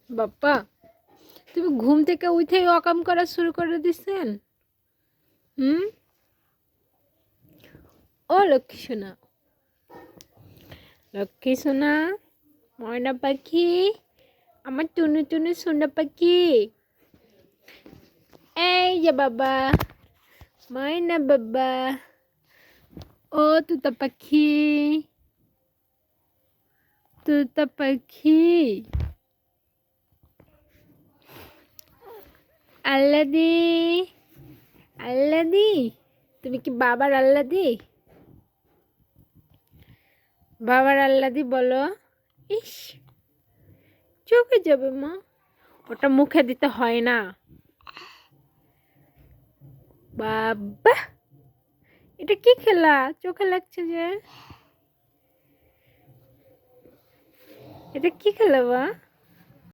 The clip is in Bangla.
বাপ্পা, তুমি ঘুম থেকে উঠেই অকাম করা শুরু করে দিছেন। হুম, ও লক্ষ্মী সোনা, লক্ষ্মী সোনা, ময়না পাখি, আমার টুনু টুনু সোনা পাখি, এই যে বাবা, ময়না বাবা, ও তুতা পাখি, তুতা পাখি, আল্লাদি, আল্লাদি, তুমি কি বাবার আল্লাদি? বাবার আল্লাদি বলো। ইস, চোখে যাবে মা, ওটা মুখে দিতে হয় না। বাবা, এটা কি খেলা, চোখে লাগছে যে? এটা কি খেলা বা?